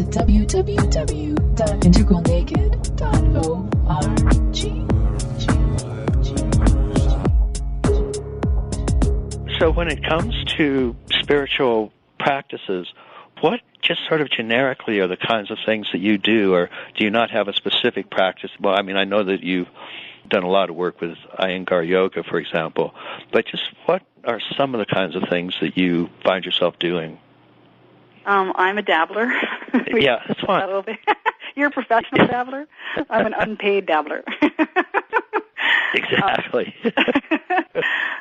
to www.integralnaked.org. So when it comes to spiritual practices, what just sort of generically are the kinds of things that you do, or do you not have a specific practice? Well, I mean, I know that you've done a lot of work with Iyengar Yoga, for example, but just what are some of the kinds of things that you find yourself doing? I'm a dabbler. Yeah, that's fine. You're a professional dabbler? I'm an unpaid dabbler. Exactly.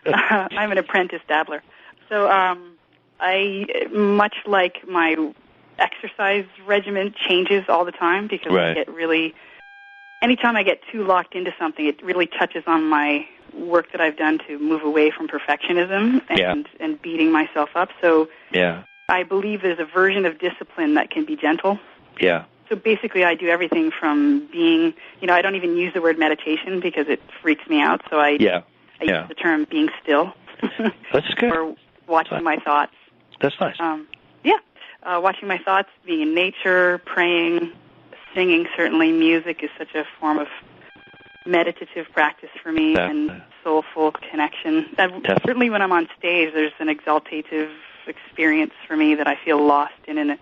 I'm an apprentice dabbler. So I, much like my exercise regimen, changes all the time because right. I get really, anytime I get too locked into something, it really touches on my work that I've done to move away from perfectionism and beating myself up. So I believe there's a version of discipline that can be gentle. Yeah. So basically I do everything from being, I don't even use the word meditation because it freaks me out. So I use the term being still. That's good. Or watching my thoughts. That's nice. Watching my thoughts, being in nature, praying, singing. Certainly music is such a form of meditative practice for me and soulful connection. Certainly when I'm on stage, there's an exaltative experience for me that I feel lost in a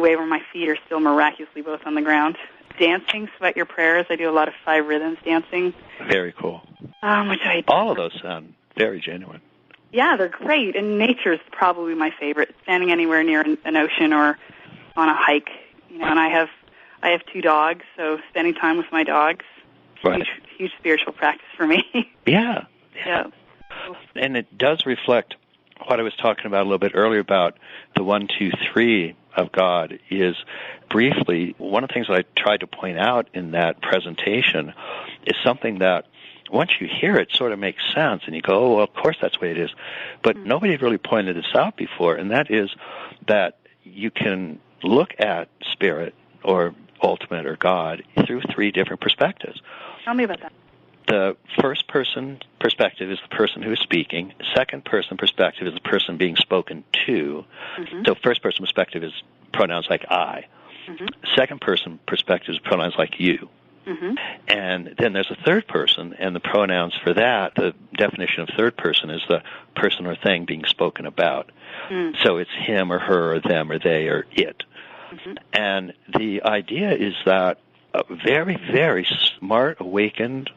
way where my feet are still miraculously both on the ground. Dancing, Sweat Your Prayers. I do a lot of 5 rhythms dancing. Very cool. Which I do. All of those sound very genuine. Yeah, they're great, and nature's probably my favorite. Standing anywhere near an ocean or on a hike, and I have 2 dogs, so spending time with my dogs, huge spiritual practice for me. Yeah. And it does reflect what I was talking about a little bit earlier about the 1, 2, 3 of God is briefly, one of the things that I tried to point out in that presentation is something that once you hear it sort of makes sense, and you go, oh, well, of course that's the way it is. But nobody had really pointed this out before, and that is that you can look at spirit or ultimate or God through 3 different perspectives. Tell me about that. The first person perspective is the person who is speaking. Second person perspective is the person being spoken to. Mm-hmm. So first person perspective is pronouns like I. Mm-hmm. Second person perspective is pronouns like you. Mm-hmm. And then there's a third person, and the pronouns for that, the definition of third person is the person or thing being spoken about. Mm. So it's him or her or them or they or it. Mm-hmm. And the idea is that very, very smart, awakened,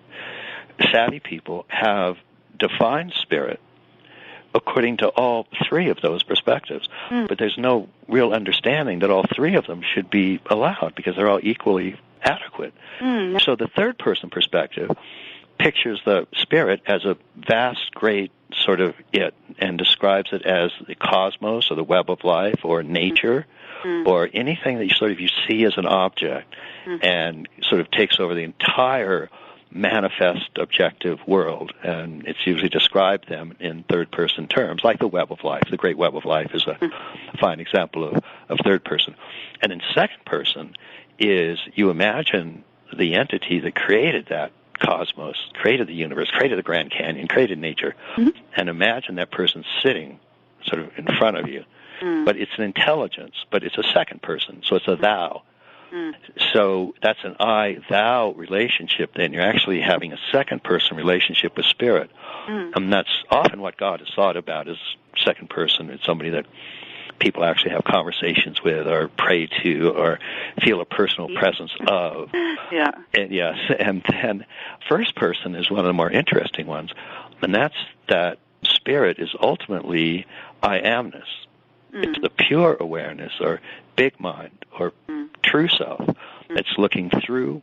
savvy people have defined spirit according to all 3 of those perspectives. Mm. But there's no real understanding that all 3 of them should be allowed because they're all equally adequate. Mm. So the third person perspective pictures the spirit as a vast, great sort of it and describes it as the cosmos or the web of life or nature or anything that you see as an object and sort of takes over the entire manifest objective world, and it's usually described them in third-person terms, like the web of life. The great web of life is a fine example of third person. And then second person is you imagine the entity that created that cosmos, created the universe, created the Grand Canyon, created nature, and imagine that person sitting sort of in front of you. But it's an intelligence, but it's a second person, so it's a thou. So that's an I-thou relationship then. You're actually having a second-person relationship with spirit. And that's often what God is thought about as second person. It's somebody that people actually have conversations with or pray to or feel a personal presence of. Yeah. And yes, and then first person is one of the more interesting ones, and that's that spirit is ultimately I-amness. It's the pure awareness or big mind or true self that's looking through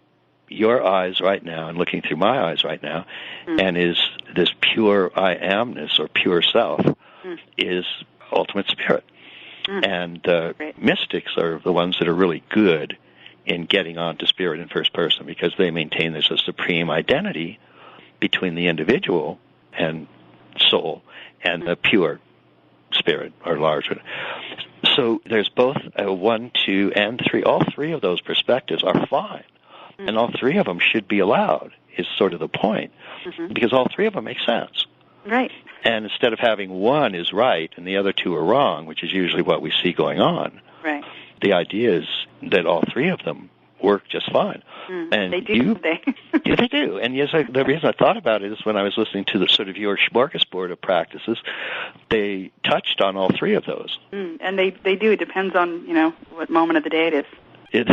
your eyes right now and looking through my eyes right now and is this pure I-amness or pure self is ultimate spirit. And mystics are the ones that are really good in getting onto spirit in first person because they maintain there's a supreme identity between the individual and soul and the pure spirit or larger. So there's both a 1, 2, and 3. All 3 of those perspectives are fine, and all 3 of them should be allowed is sort of the point, because all 3 of them make sense. Right. And instead of having one is right and the other 2 are wrong, which is usually what we see going on, right, the idea is that all three of them work just fine. And they do. Yeah, they do. And yes, the reason I thought about it is when I was listening to the sort of your smorgasbord of practices, they touched on all three of those. And they do. It depends on, what moment of the day it is. Is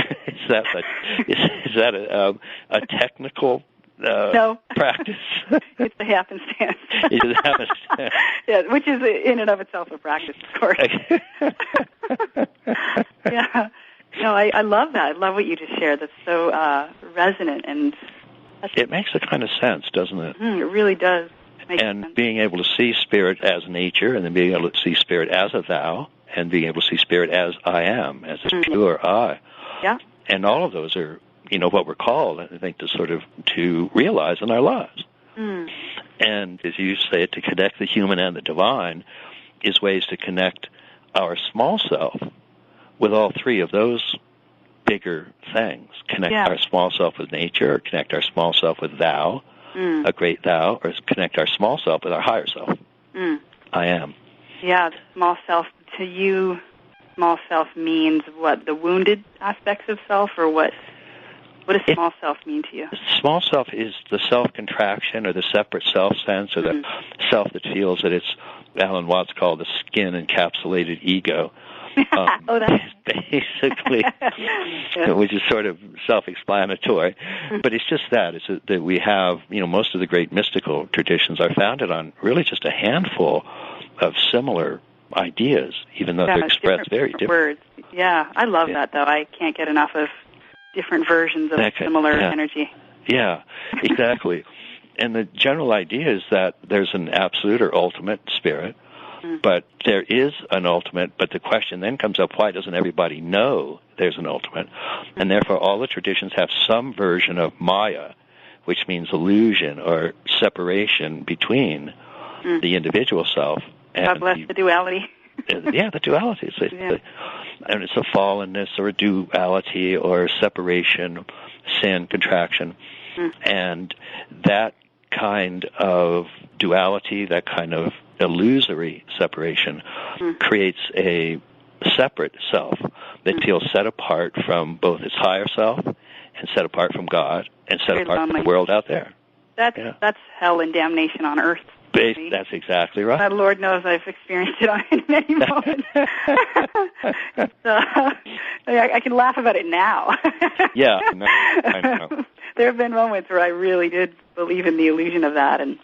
that a technical no. practice? It's the happenstance. It's the happenstance. Yeah, which is in and of itself a practice, of course. Yeah. No, I love that. I love what you just shared. That's so resonant. And it makes a kind of sense, doesn't it? It really does. And being able to see spirit as nature, and then being able to see spirit as a thou, and being able to see spirit as I am, as a pure I. Yeah. And all of those are, what we're called, I think, to realize in our lives. And as you say, to connect the human and the divine is ways to connect our small self with all three of those bigger things. Connect our small self with nature, or connect our small self with thou, a great thou, or connect our small self with our higher self. I am. Yeah, small self to you, small self means what? The wounded aspects of self, or what? What does small self mean to you? Small self is the self-contraction or the separate self sense, or the self that feels that it's, Alan Watts called the skin-encapsulated ego. That's basically, which is sort of self-explanatory. But it's just that. It's that we have, most of the great mystical traditions are founded on really just a handful of similar ideas, even though they're expressed very different words. Yeah, I love that, though. I can't get enough of different versions of similar energy. Yeah, exactly. And the general idea is that there's an absolute or ultimate spirit, but there is an ultimate, but the question then comes up, why doesn't everybody know there's an ultimate? And therefore all the traditions have some version of Maya, which means illusion or separation between the individual self and God bless the duality. The duality. And it's a fallenness or a duality or separation, sin, contraction. And that kind of duality, that kind of illusory separation creates a separate self that feels set apart from both its higher self and set apart from God and set apart from the world out there. That's hell and damnation on earth. That's exactly right. Lord knows I've experienced it in many moments. I can laugh about it now. Yeah, I know. There have been moments where I really did believe in the illusion of that. And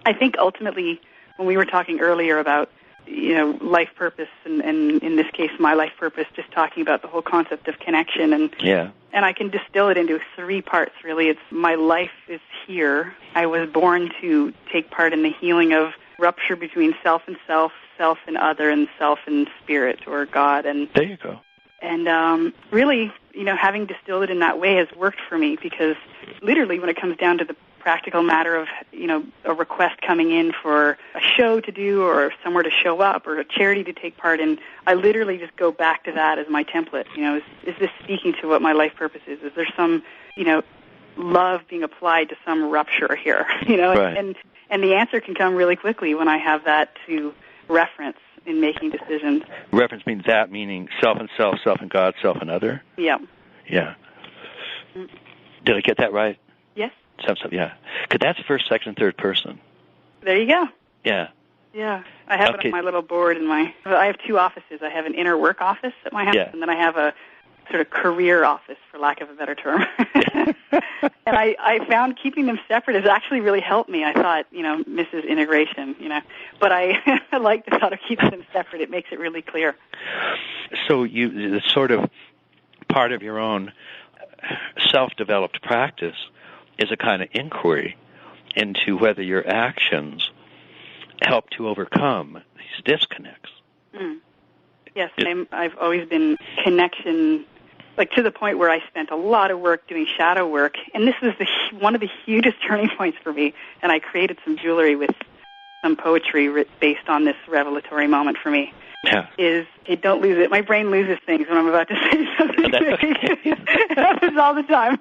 I think ultimately, when we were talking earlier about, life purpose, and in this case, my life purpose, just talking about the whole concept of connection. And I can distill it into 3 parts, really. It's my life is here. I was born to take part in the healing of rupture between self and self, self and other, and self and spirit or God. And there you go. And really, having distilled it in that way has worked for me, because literally when it comes down to the practical matter of, a request coming in for a show to do or somewhere to show up or a charity to take part in, I literally just go back to that as my template. Is this speaking to what my life purpose is? Is there some, love being applied to some rupture here? Right. And the answer can come really quickly when I have that to reference in making decisions. Reference means that, meaning self and self, self and God, self and other? Yeah. Yeah. Did I get that right? Yes. Yeah. Because that's first, second, third person. There you go. Yeah. Yeah. I have it on my little board I have 2 offices. I have an inner work office at my house, and then I have a sort of career office, for lack of a better term. And I found keeping them separate has actually really helped me. I thought, Mrs. Integration, but I like the thought of keeping them separate. It makes it really clear. So it's sort of part of your own self-developed practice is a kind of inquiry into whether your actions help to overcome these disconnects. Yes, I've always been connection, to the point where I spent a lot of work doing shadow work, and this was one of the hugest turning points for me, and I created some jewelry with some poetry based on this revelatory moment for me. Yeah. Don't lose it. My brain loses things when I'm about to say something. It happens all the time.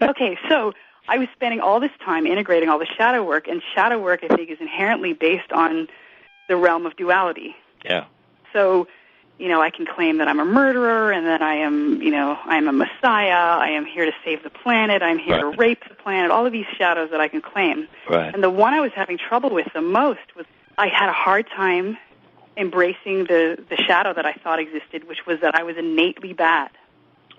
Okay, so I was spending all this time integrating all the shadow work, and shadow work, I think, is inherently based on the realm of duality. Yeah. So I can claim that I'm a murderer and that I am a messiah. I am here to save the planet. I'm here to rape the planet. All of these shadows that I can claim. Right. And the one I was having trouble with the most was I had a hard time embracing the shadow that I thought existed, which was that I was innately bad.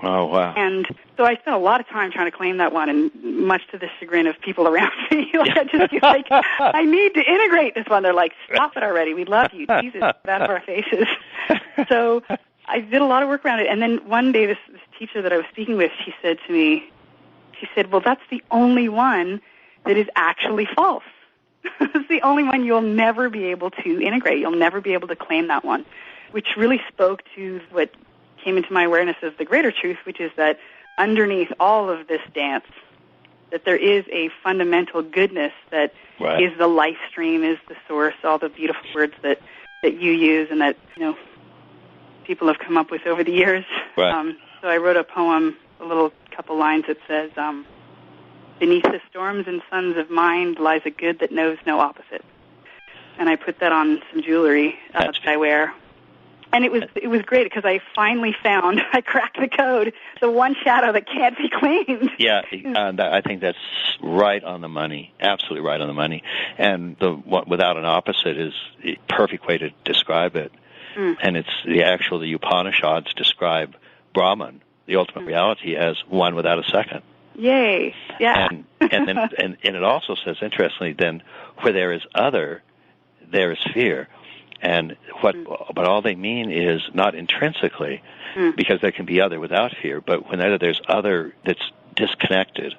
Oh, wow. And so I spent a lot of time trying to claim that one, and much to the chagrin of people around me. I just feel like, I need to integrate this one. They're like, stop it already. We love you. Jesus, get out of our faces. So I did a lot of work around it. And then one day, this teacher that I was speaking with, she said to me, well, that's the only one that is actually false. It's the only one you'll never be able to integrate. You'll never be able to claim that one, which really spoke to what came into my awareness of the greater truth, which is that underneath all of this dance, that there is a fundamental goodness that is the life stream, is the source, all the beautiful words that you use and that people have come up with over the years. Right. So I wrote a poem, a little couple lines that says, beneath the storms and suns of mind lies a good that knows no opposite. And I put that on some jewelry that I wear. And it was great because I finally found, I cracked the code, the one shadow that can't be claimed. Yeah, I think that's right on the money, absolutely right on the money. And the without an opposite is the perfect way to describe it. And it's the Upanishads describe Brahman, the ultimate reality, as one without a second. Yay! Yeah. And then and it also says, interestingly, then where there is other, there is fear. And but all they mean is not intrinsically, because there can be other without fear, but whenever there's other that's disconnected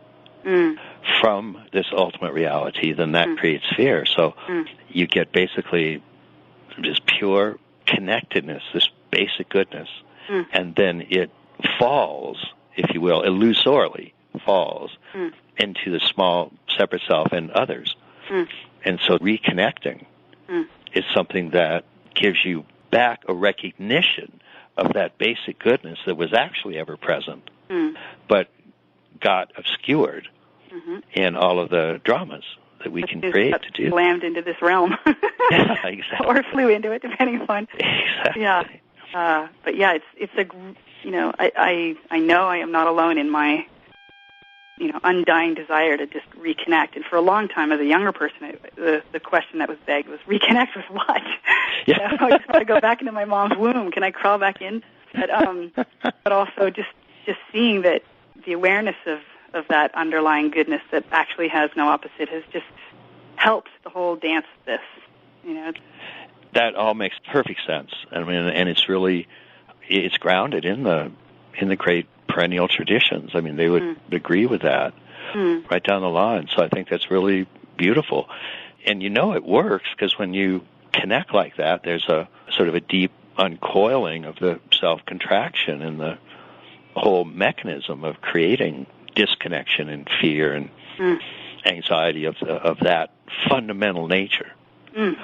from this ultimate reality, then that creates fear. So you get basically this pure connectedness, this basic goodness, and then it falls, if you will, illusorily falls into the small separate self and others. And so reconnecting is something that gives you back a recognition of that basic goodness that was actually ever present, but got obscured in all of the dramas that we can create to do. Slammed into this realm. Yeah, exactly. Or flew into it, depending upon. Exactly. Yeah. But yeah, it's a, I know I am not alone in my, undying desire to just reconnect. And for a long time, as a younger person, the question that was begged was, reconnect with what? Yeah. I just want to go back into my mom's womb. Can I crawl back in? But also just seeing that the awareness of that underlying goodness that actually has no opposite has just helped the whole dance of this. That all makes perfect sense. I mean, and it's grounded in the great perennial traditions. I mean, they would agree with that right down the line. So I think that's really beautiful. And it works because when you connect like that, there's a sort of a deep uncoiling of the self-contraction and the whole mechanism of creating disconnection and fear and anxiety of that fundamental nature. And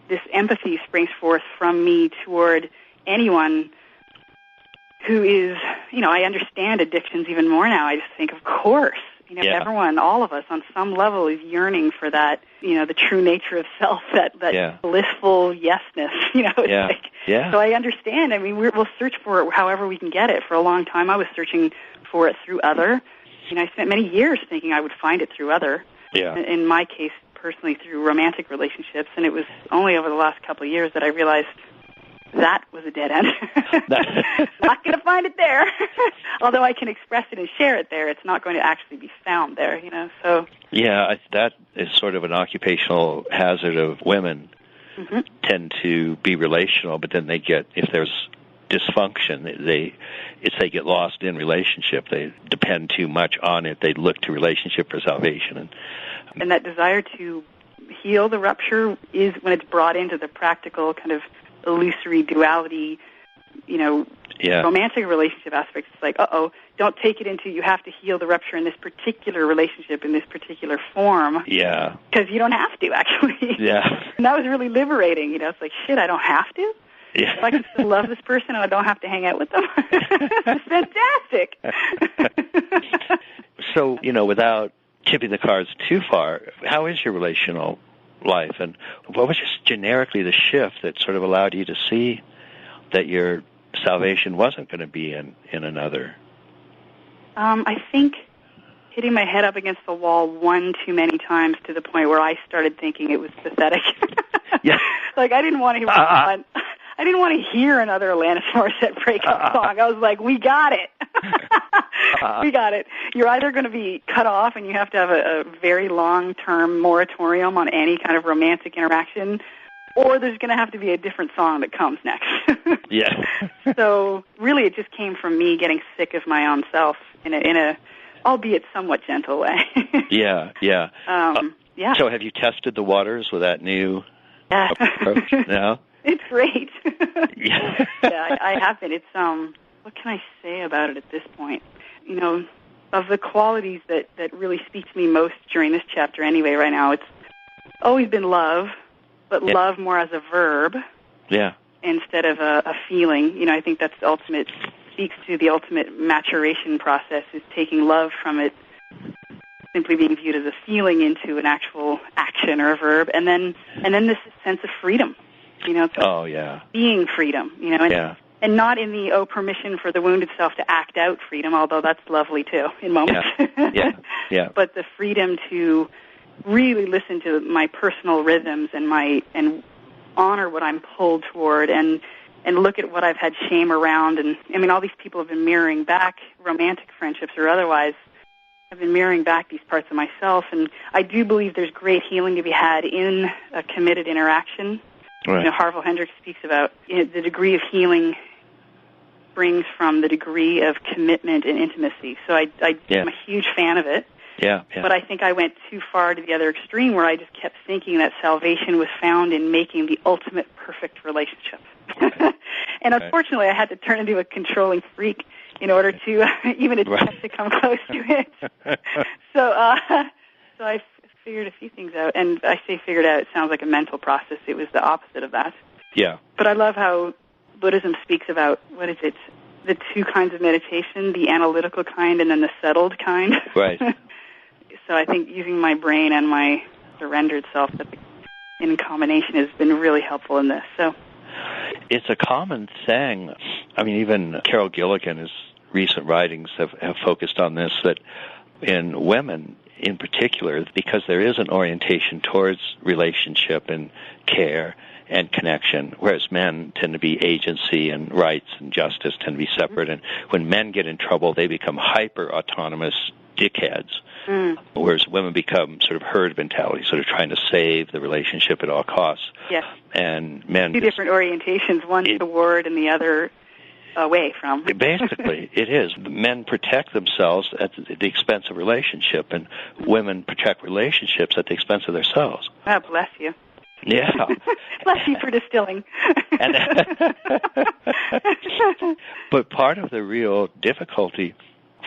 this empathy springs forth from me toward anyone who is, I understand addictions even more now. I just think, of course, everyone, all of us on some level is yearning for that, the true nature of self, that blissful yesness, So I understand. I mean, we'll search for it however we can get it. For a long time, I was searching for it through other. I spent many years thinking I would find it through other. Yeah. In my case, personally, through romantic relationships. And it was only over the last couple of years that I realized that was a dead end. Not going to find it there. Although I can express it and share it there, it's not going to actually be found there, so. Yeah, that is sort of an occupational hazard of women. Tend to be relational, but then if there's dysfunction, they get lost in relationship. They depend too much on it. They look to relationship for salvation. And that desire to heal the rupture is when it's brought into the practical kind of illusory duality, romantic relationship aspects. It's like, don't take it into you have to heal the rupture in this particular relationship, in this particular form. Yeah. Because you don't have to, actually. Yeah. And that was really liberating. It's like, shit, I don't have to? Yeah. If I can still love this person and I don't have to hang out with them. It's fantastic. So, without tipping the cards too far, how is your relational life. And what was just generically the shift that sort of allowed you to see that your salvation wasn't going to be in another? I think hitting my head up against the wall one too many times to the point where I started thinking it was pathetic. Yeah. Like I didn't want to hear another Alanis Morissette breakup song. I was like, we got it. We got it. You're either going to be cut off and you have to have a very long-term moratorium on any kind of romantic interaction, or there's going to have to be a different song that comes next. Yeah. So really it just came from me getting sick of my own self in a albeit somewhat gentle way. Yeah. Yeah. So have you tested the waters with that new approach now? It's great. Yeah. Yeah, I have been. It's what can I say about it at this point? You know, of the qualities that really speak to me most during this chapter anyway right now, it's always been love, but love more as a verb. Yeah. Instead of a feeling. You know, I think that's the ultimate, speaks to the ultimate maturation process, is taking love from it simply being viewed as a feeling into an actual action or a verb, and then this sense of freedom. You know, being freedom. You know, and not in the permission for the wounded self to act out freedom, although that's lovely too in moments. Yeah. But the freedom to really listen to my personal rhythms and honor what I'm pulled toward and look at what I've had shame around. And I mean, all these people have been mirroring back, romantic friendships or otherwise, I've been mirroring back these parts of myself. And I do believe there's great healing to be had in a committed interaction. Right. You know, Harville Hendricks speaks about the degree of healing brings from the degree of commitment and intimacy. So I'm a huge fan of it. Yeah. But I think I went too far to the other extreme where I just kept thinking that salvation was found in making the ultimate perfect relationship. And unfortunately, I had to turn into a controlling freak in order to even attempt to come close to it. So I figured a few things out. And I say figured out, it sounds like a mental process. It was the opposite of that. Yeah. But I love how Buddhism speaks about, what is it, the two kinds of meditation, the analytical kind and then the settled kind. Right. So I think using my brain and my surrendered self in combination has been really helpful in this. So it's a common thing. I mean, even Carol Gilligan's recent writings have focused on this, that in women in particular, because there is an orientation towards relationship and care and connection, whereas men tend to be agency and rights and justice tend to be separate. And when men get in trouble, they become hyper-autonomous dickheads, whereas women become sort of herd mentality, sort of trying to save the relationship at all costs. Yes. And men... Two different orientations, one toward and the other away from. Basically, it is. Men protect themselves at the expense of relationship, and women protect relationships at the expense of themselves. God bless you. Yeah. Bless you for distilling. But part of the real difficulty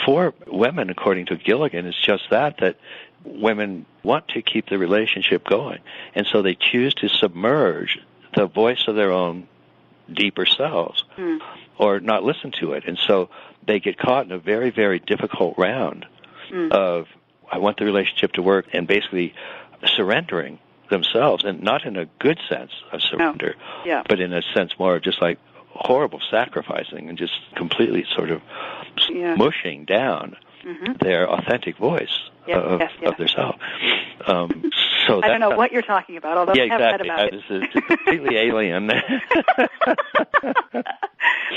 for women, according to Gilligan, is just that women want to keep the relationship going, and so they choose to submerge the voice of their own deeper selves or not listen to it. And so they get caught in a very, very difficult round of, I want the relationship to work, and basically surrendering themselves, and not in a good sense of surrender, but in a sense more of just like horrible sacrificing and just completely sort of mushing down their authentic voice of their self. So I don't know what you're talking about, although I have read about it. This is completely alien.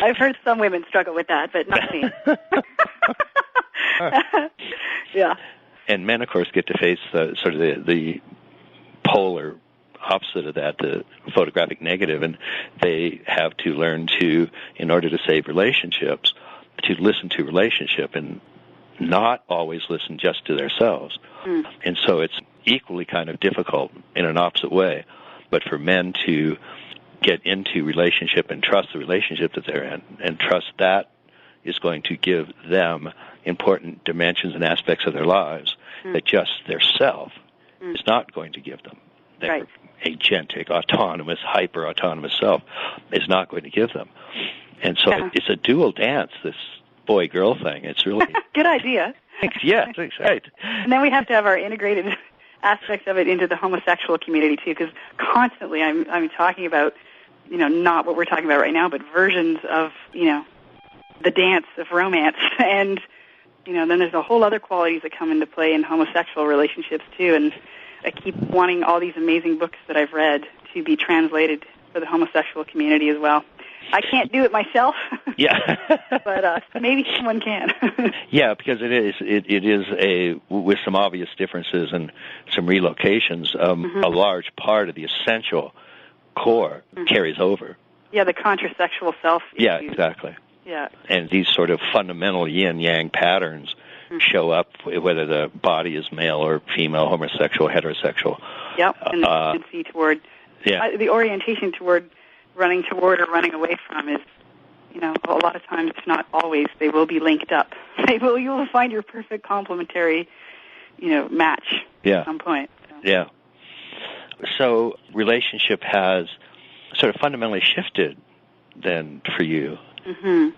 I've heard some women struggle with that, but not me. Yeah. And men, of course, get to face the polar opposite of that, the photographic negative, and they have to learn to, in order to save relationships, to listen to relationship and not always listen just to themselves. And so it's equally kind of difficult in an opposite way. But for men to get into relationship and trust the relationship that they're in, and trust that is going to give them important dimensions and aspects of their lives that just their self is not going to give them. Their agentic, autonomous, hyper-autonomous self is not going to give them. And so it's a dual dance, this boy-girl thing. It's really... Good idea. Yes, right. And then we have to have our integrated aspects of it into the homosexual community too, because constantly I'm talking about, not what we're talking about right now, but versions of, the dance of romance. And, then there's a whole other qualities that come into play in homosexual relationships too. And I keep wanting all these amazing books that I've read to be translated for the homosexual community as well. I can't do it myself. Yeah. But maybe someone can. Yeah, because it is with some obvious differences and some relocations, a large part of the essential core carries over. Yeah, the contrasexual self. Yeah, exactly. Yeah. And these sort of fundamental yin-yang patterns show up, whether the body is male or female, homosexual, heterosexual. Yep, and the tendency toward, the orientation toward running toward or running away from is, a lot of times, if not always, they will be linked up. You will find your perfect complementary, match at some point. So. Yeah. So relationship has sort of fundamentally shifted then for you. Mm-hmm.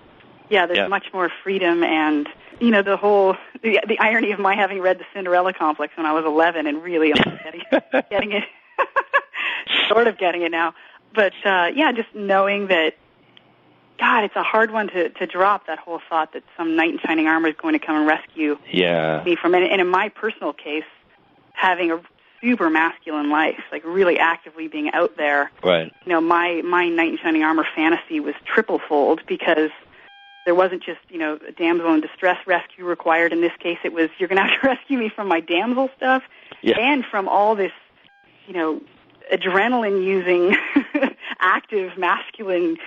Yeah, there's much more freedom and, the irony of my having read the Cinderella Complex when I was 11 and really getting it, sort of getting it now. But, just knowing that, God, it's a hard one to drop, that whole thought that some knight in shining armor is going to come and rescue me from it. And in my personal case, having a super masculine life, like really actively being out there. Right. My knight in shining armor fantasy was triple-fold because there wasn't just, a damsel in distress rescue required. In this case, it was, you're going to have to rescue me from my damsel stuff and from all this, adrenaline-using, active, masculine,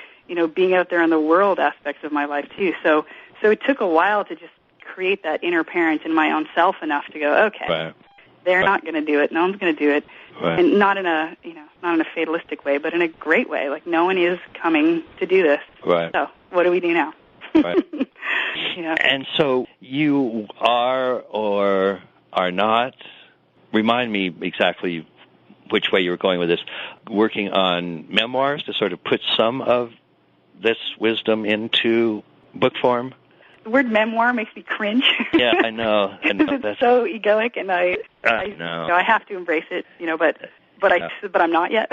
being out there in the world aspects of my life, too. So it took a while to just create that inner parent in my own self enough to go, okay, they're not going to do it. No one's going to do it. Right. And not in a, not in a fatalistic way, but in a great way. Like, no one is coming to do this. Right. So what do we do now? Right. And so you are or are not, remind me exactly which way you were going with this, working on memoirs to sort of put some of this wisdom into book form? The word memoir makes me cringe. Yeah, I know. It's so egoic, and I know. I have to embrace it, but I'm not yet.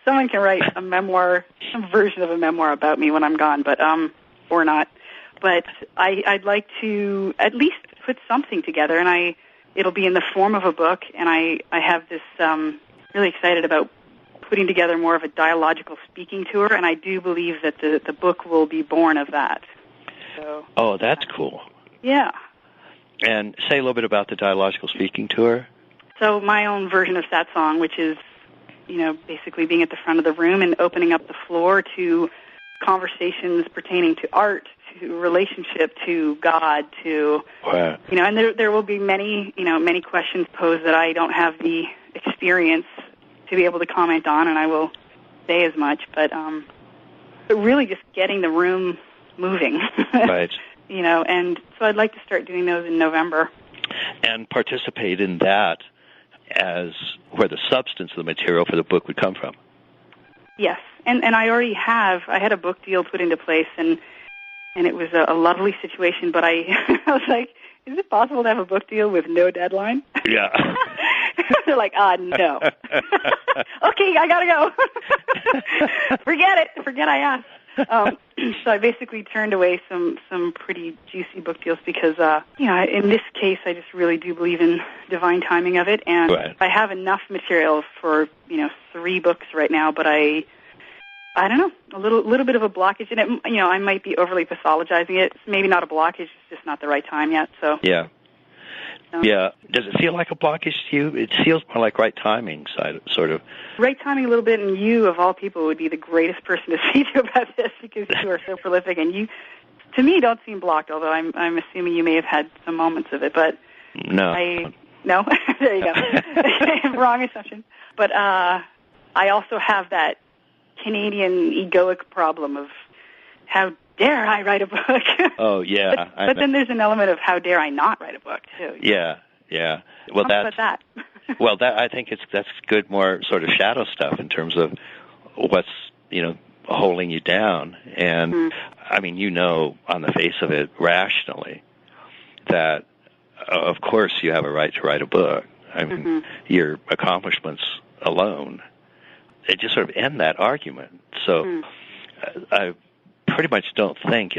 Someone can write a memoir, some version of a memoir about me when I'm gone, but or not. But I'd like to at least put something together, and it'll be in the form of a book, and I have this really excited about putting together more of a dialogical speaking tour, and I do believe that the book will be born of that. So, that's cool. Yeah. And say a little bit about the dialogical speaking tour. So my own version of that song, which is, basically being at the front of the room and opening up the floor to conversations pertaining to art, to relationship, to God, to, and there will be many, many questions posed that I don't have the experience to be able to comment on, and I will say as much, but really just getting the room moving. Right. And so I'd like to start doing those in November. And participate in that as where the substance of the material for the book would come from. Yes. And I already I had a book deal put into place, and it was a lovely situation, but I was like, is it possible to have a book deal with no deadline? Yeah. They're like, no. Okay, I gotta go. Forget I asked. So I basically turned away some pretty juicy book deals because, in this case, I just really do believe in divine timing of it, and I have enough material for 3 books right now, but I don't know, a little bit of a blockage in it. I might be overly pathologizing it. It's maybe not a blockage; it's just not the right time yet. So yeah. Yeah. Does it feel like a blockage to you? It feels more like right timing, sort of. Right timing a little bit, and you, of all people, would be the greatest person to speak to about this because you are so prolific, and you, to me, don't seem blocked, although I'm assuming you may have had some moments of it, but... No. No? There you go. Wrong assumption. But I also have that Canadian egoic problem of how dare I write a book? Oh, yeah. But then there's an element of how dare I not write a book, too. Yeah. Well, that. Well, I think that's good, more sort of shadow stuff in terms of what's, holding you down. And, I mean, on the face of it, rationally, that, of course, you have a right to write a book. I mean, your accomplishments alone, they just sort of end that argument. So I pretty much don't think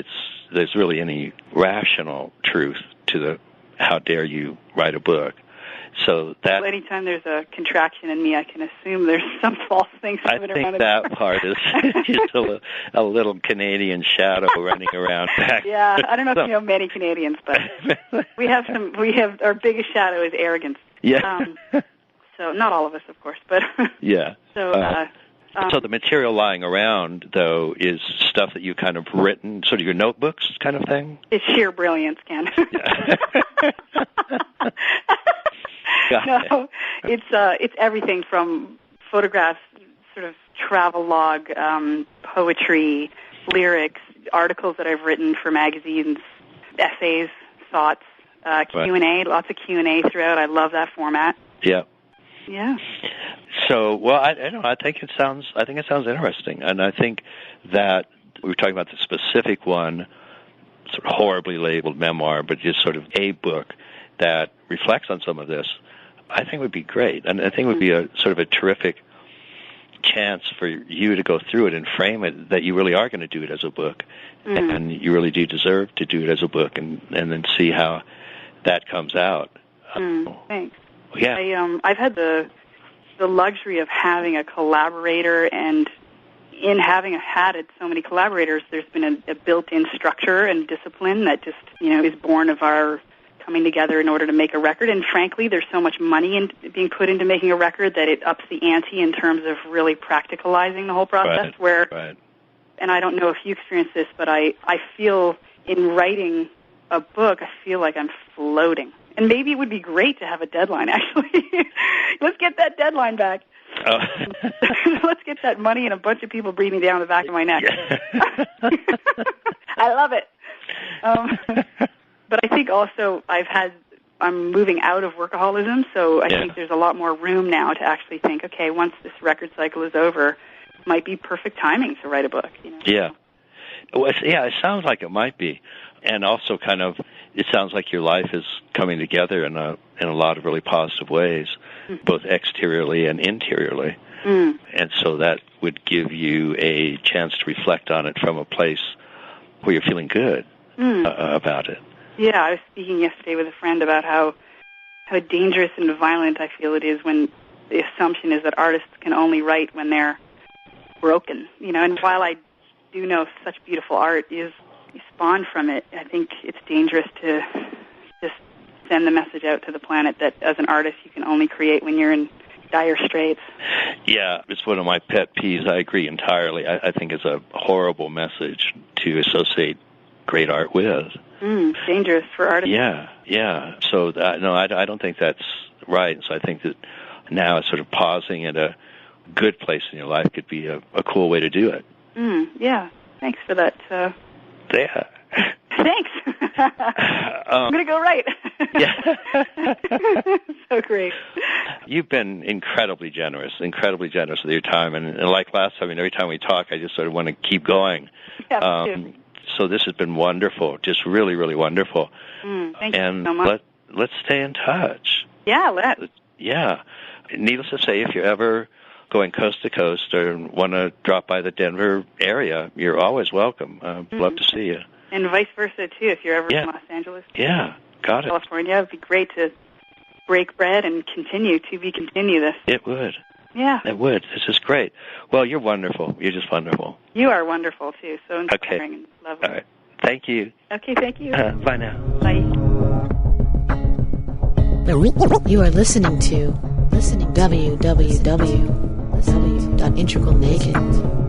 there's really any rational truth to the how dare you write a book. So that well, anytime there's a contraction in me, I can assume there's some false thing swimming around. I think that part is just a little Canadian shadow running around back. Yeah, I don't know if you know many Canadians, but we have our biggest shadow is arrogance. Yeah. So not all of us, of course, but yeah. So the material lying around, though, is stuff that you kind of written, sort of your notebooks kind of thing? It's sheer brilliance, Ken. No, it's everything from photographs, sort of travel log, poetry, lyrics, articles that I've written for magazines, essays, thoughts, Q&A, lots of Q&A throughout. I love that format. Yeah. Yeah. So, well, I don't know. I think it sounds interesting, and I think that we were talking about the specific one, sort of horribly labeled memoir, but just sort of a book that reflects on some of this. I think would be great, and I think it would be a sort of a terrific chance for you to go through it and frame it that you really are going to do it as a book, and you really do deserve to do it as a book, and then see how that comes out. Thanks. Yeah. I've had the luxury of having a collaborator, and in having had so many collaborators, there's been a built-in structure and discipline that just is born of our coming together in order to make a record. And frankly, there's so much money being put into making a record that it ups the ante in terms of really practicalizing the whole process. Right. And I don't know if you experience this, but I feel in writing a book, I feel like I'm floating. And maybe it would be great to have a deadline, actually. Let's get that deadline back. Oh. Let's get that money and a bunch of people breathing down the back of my neck. Yeah. I love it. But I think also I'm moving out of workaholism, so I think there's a lot more room now to actually think, okay, once this record cycle is over, it might be perfect timing to write a book. Yeah. Well, it sounds like it might be. And also kind of, it sounds like your life is coming together in a lot of really positive ways, both exteriorly and interiorly. And so that would give you a chance to reflect on it from a place where you're feeling good about it. Yeah, I was speaking yesterday with a friend about how dangerous and violent I feel it is when the assumption is that artists can only write when they're broken. And while I do know such beautiful art is spawned from it, I think it's dangerous to just send the message out to the planet that as an artist you can only create when you're in dire straits. Yeah, it's one of my pet peeves. I agree entirely. I think it's a horrible message to associate great art with. Dangerous for artists. Yeah. So, no, I don't think that's right. So I think that now sort of pausing at a good place in your life could be a cool way to do it. Yeah. Thanks for that. Yeah. Thanks. I'm going to go write. Yeah. So great. You've been incredibly generous with your time. And like last time, every time we talk, I just sort of want to keep going. Yeah, me too. So this has been wonderful, just really, really wonderful. Thank you so much. Let's stay in touch. Yeah, Yeah. Needless to say, if you're ever going coast to coast or want to drop by the Denver area, you're always welcome. Love to see you. And vice versa, too, if you're ever in Los Angeles. Yeah, got it. California, it would be great to break bread and continue this. It would. Yeah. It would. This is great. Well, you're wonderful. You're just wonderful. You are wonderful, too. So inspiring and lovely. All right. Thank you. Okay, thank you. Bye now. Bye. You are listening to www.integralnaked.com.